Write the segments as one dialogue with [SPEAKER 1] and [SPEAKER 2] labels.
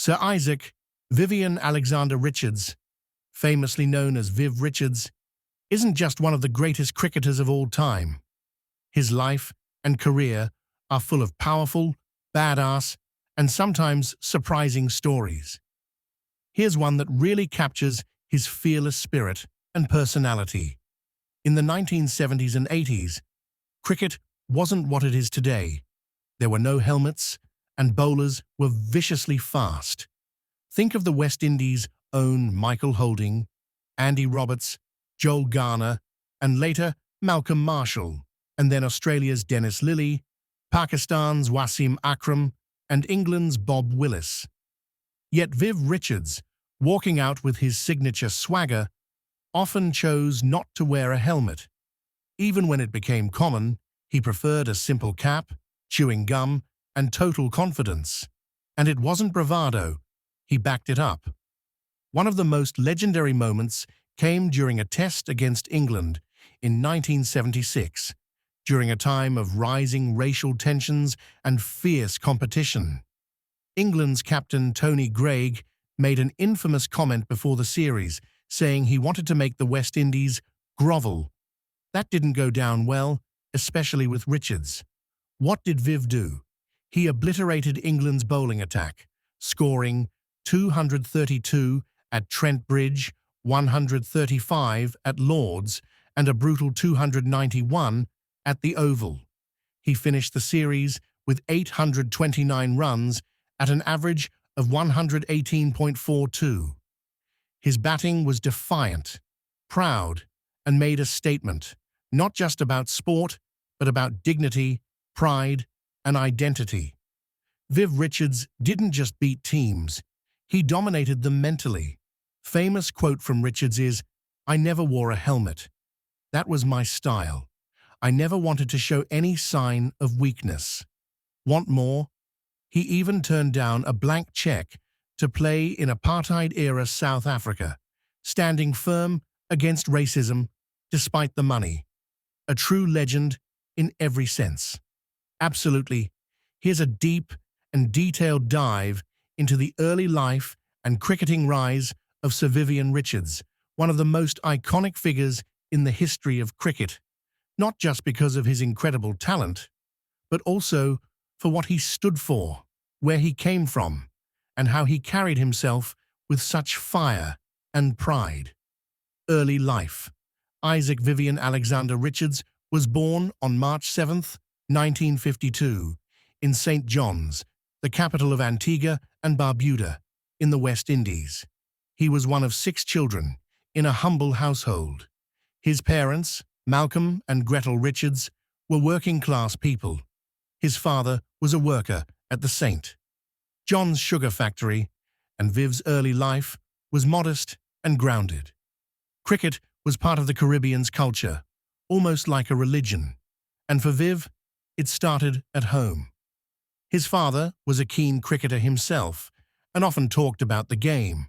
[SPEAKER 1] Sir Isaac Vivian Alexander Richards, famously known as Viv Richards, isn't just one of the greatest cricketers of all time. His life and career are full of powerful, badass, and sometimes surprising stories. Here's one that really captures his fearless spirit and personality. In the 1970s and 80s, cricket wasn't what it is today. There were no helmets, and bowlers were viciously fast. Think of the West Indies' own Michael Holding, Andy Roberts, Joel Garner, and later Malcolm Marshall, and then Australia's Dennis Lillee, Pakistan's Wasim Akram, and England's Bob Willis. Yet Viv Richards, walking out with his signature swagger, often chose not to wear a helmet. Even when it became common, he preferred a simple cap, chewing gum, and total confidence. And it wasn't bravado, he backed it up. One of the most legendary moments came during a test against England in 1976, during a time of rising racial tensions and fierce competition. England's captain Tony Greig made an infamous comment before the series, saying he wanted to make the West Indies grovel. That didn't go down well, especially with Richards. What did Viv do? He obliterated England's bowling attack, scoring 232 at Trent Bridge, 135 at Lord's, and a brutal 291 at the Oval. He finished the series with 829 runs at an average of 118.42. His batting was defiant, proud, and made a statement, not just about sport, but about dignity, pride, and identity. Viv Richards didn't just beat teams, he dominated them mentally. Famous quote from Richards is, "I never wore a helmet. That was my style. I never wanted to show any sign of weakness." Want more? He even turned down a blank check to play in apartheid-era South Africa, standing firm against racism despite the money. A true legend in every sense. Absolutely. Here's a deep and detailed dive into the early life and cricketing rise of Sir Vivian Richards, one of the most iconic figures in the history of cricket, not just because of his incredible talent, but also for what he stood for, where he came from, and how he carried himself with such fire and pride. Early life. Isaac Vivian Alexander Richards was born on March 7, 1952, in St. John's, the capital of Antigua and Barbuda, in the West Indies. He was one of 6 children, in a humble household. His parents, Malcolm and Gretel Richards, were working-class people. His father was a worker at the St. John's sugar factory, and Viv's early life was modest and grounded. Cricket was part of the Caribbean's culture, almost like a religion, and for Viv, it started at home. His father was a keen cricketer himself and often talked about the game.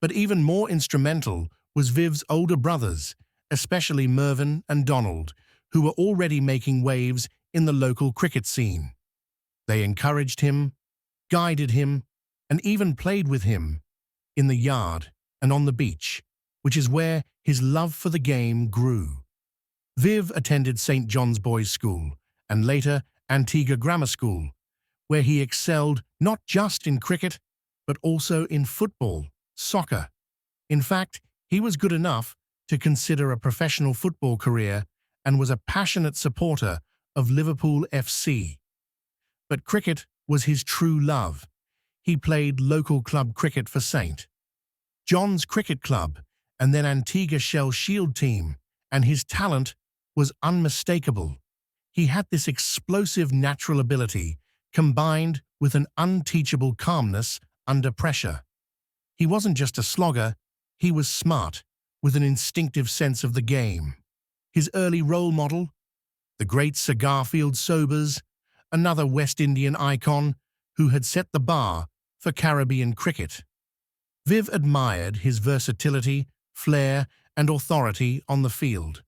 [SPEAKER 1] But even more instrumental was Viv's older brothers, especially Mervyn and Donald, who were already making waves in the local cricket scene. They encouraged him, guided him, and even played with him in the yard and on the beach, which is where his love for the game grew. Viv attended St. John's Boys' School and later Antigua Grammar School, where he excelled not just in cricket, but also in football, soccer. In fact, he was good enough to consider a professional football career and was a passionate supporter of Liverpool FC. But cricket was his true love. He played local club cricket for St. John's Cricket Club and then Antigua Shell Shield team, and his talent was unmistakable. He had this explosive natural ability combined with an unteachable calmness under pressure. He wasn't just a slogger, he was smart, with an instinctive sense of the game. His early role model, the great Sir Garfield Sobers, another West Indian icon who had set the bar for Caribbean cricket. Viv admired his versatility, flair, and authority on the field.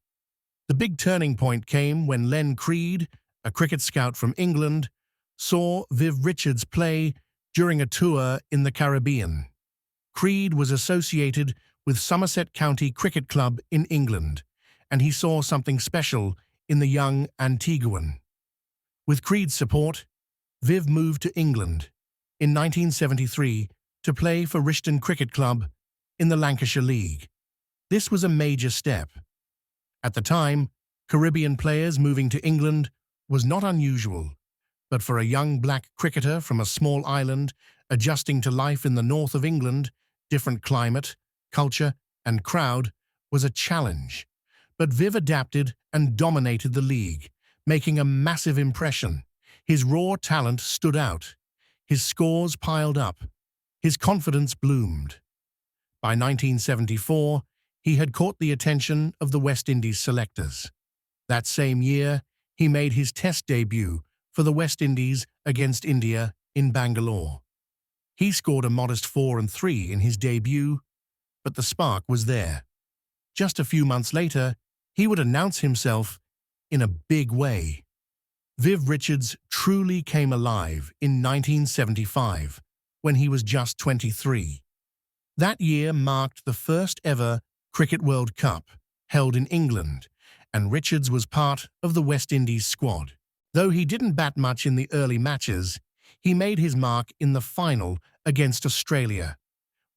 [SPEAKER 1] The big turning point came when Len Creed, a cricket scout from England, saw Viv Richards play During a tour in the Caribbean, Creed was associated with Somerset County Cricket Club in England, and he saw something special in the young Antiguan. With Creed's support, Viv moved to England in 1973 to play for Rishton Cricket Club in the Lancashire League. This was a major step. At the time, Caribbean players moving to England was not unusual, but for a young black cricketer from a small island adjusting to life in the north of England, different climate, culture, and crowd was a challenge. But Viv adapted and dominated the league, making a massive impression. His raw talent stood out. His scores piled up. His confidence bloomed. By 1974, he had caught the attention of the West Indies selectors. That same year, he made his Test debut for the West Indies against India in Bangalore. He scored a modest 4 and 3 in his debut, but the spark was there. Just a few months later, he would announce himself in a big way. Viv Richards truly came alive in 1975, when he was just 23. That year marked the first ever Cricket World Cup held in England, and Richards was part of the West Indies squad. Though he didn't bat much in the early matches, he made his mark in the final against Australia.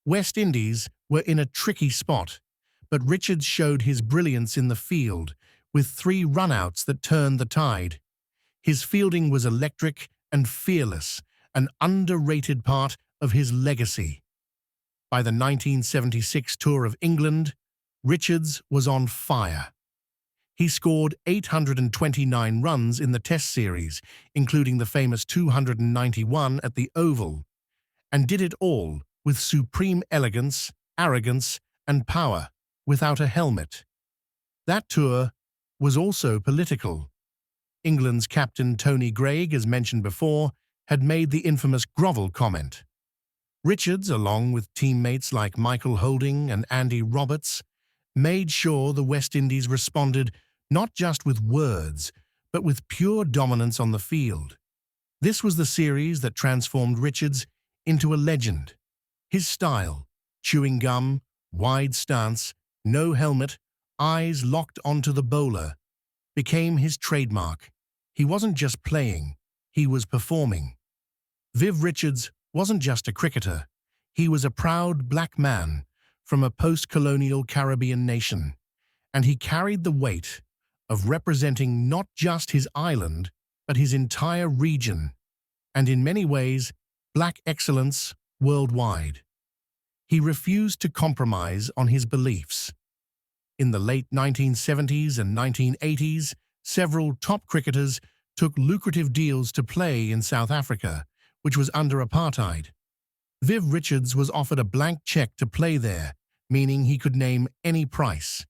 [SPEAKER 1] West Indies were in a tricky spot, but Richards showed his brilliance in the field with 3 runouts that turned the tide. His fielding was electric and fearless, an underrated part of his legacy. By the 1976 tour of England, Richards was on fire. He scored 829 runs in the Test series, including the famous 291 at the Oval, and did it all with supreme elegance, arrogance, and power, without a helmet. That tour was also political. England's captain Tony Greig, as mentioned before, had made the infamous grovel comment. Richards, along with teammates like Michael Holding and Andy Roberts, made sure the West Indies responded not just with words, but with pure dominance on the field. This was the series that transformed Richards into a legend. His style, chewing gum, wide stance, no helmet, eyes locked onto the bowler, became his trademark. He wasn't just playing, he was performing. Viv Richards wasn't just a cricketer, he was a proud black man from a post-colonial Caribbean nation, and he carried the weight of representing not just his island, but his entire region, and in many ways, black excellence worldwide. He refused to compromise on his beliefs. In the late 1970s and 1980s, several top cricketers took lucrative deals to play in South Africa, which was under apartheid. Viv Richards was offered a blank check to play there, meaning he could name any price.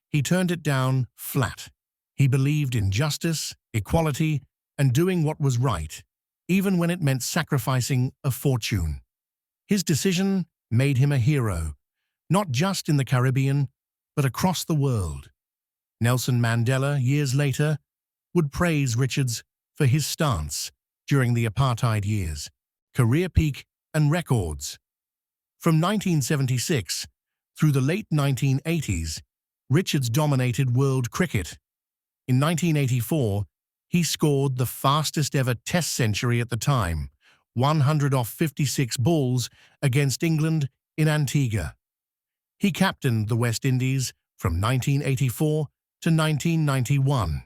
[SPEAKER 1] He turned it down flat. He believed in justice, equality, and doing what was right, even when it meant sacrificing a fortune. His decision made him a hero, not just in the Caribbean, but across the world. Nelson Mandela, years later, would praise Richards for his stance during the apartheid years, career peak and records. From 1976 through the late 1980s, Richards dominated world cricket. In 1984, he scored the fastest ever Test century at the time, 100 off 56 balls against England in Antigua. He captained the West Indies from 1984 to 1991,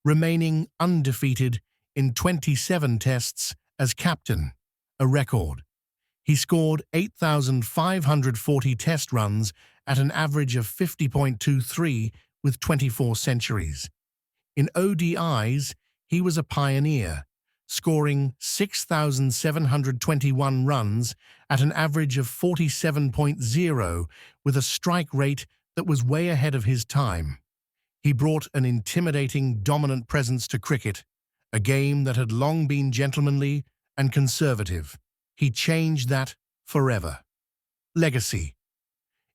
[SPEAKER 1] remaining undefeated in 27 Tests as captain, a record. He scored 8,540 Test runs at an average of 50.23 with 24 centuries. In ODIs, he was a pioneer, scoring 6,721 runs at an average of 47.0 with a strike rate that was way ahead of his time. He brought an intimidating, dominant presence to cricket, a game that had long been gentlemanly and conservative. He changed that forever. Legacy.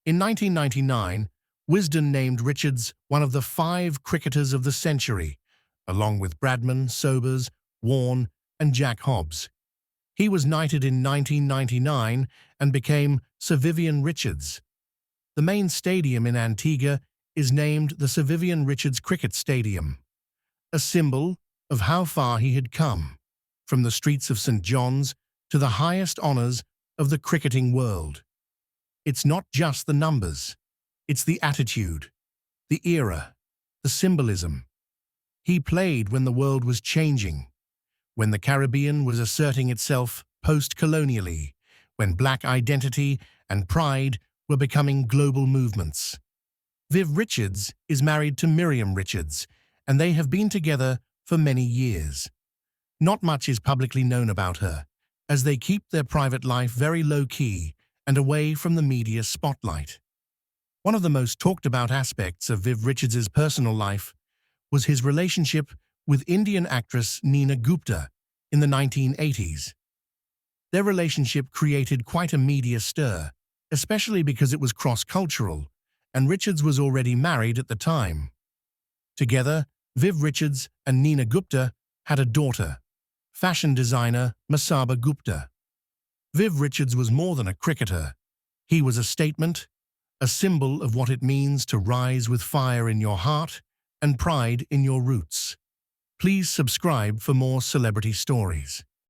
[SPEAKER 1] In 1999, Wisden named Richards one of the 5 cricketers of the century, along with Bradman, Sobers, Warne, and Jack Hobbs. He was knighted in 1999 and became Sir Vivian Richards. The main stadium in Antigua is named the Sir Vivian Richards Cricket Stadium, a symbol of how far he had come, from the streets of St. John's to the highest honours of the cricketing world. It's not just the numbers, it's the attitude, the era, the symbolism. He played when the world was changing, when the Caribbean was asserting itself post-colonially, when black identity and pride were becoming global movements. Viv Richards is married to Miriam Richards, and they have been together for many years. Not much is publicly known about her, as they keep their private life very low-key and away from the media spotlight. One of the most talked-about aspects of Viv Richards' personal life was his relationship with Indian actress Neena Gupta in the 1980s. Their relationship created quite a media stir, especially because it was cross-cultural, and Richards was already married at the time. Together, Viv Richards and Neena Gupta had a daughter, fashion designer Masaba Gupta. Viv Richards was more than a cricketer. He was a statement, a symbol of what it means to rise with fire in your heart and pride in your roots. Please subscribe for more celebrity stories.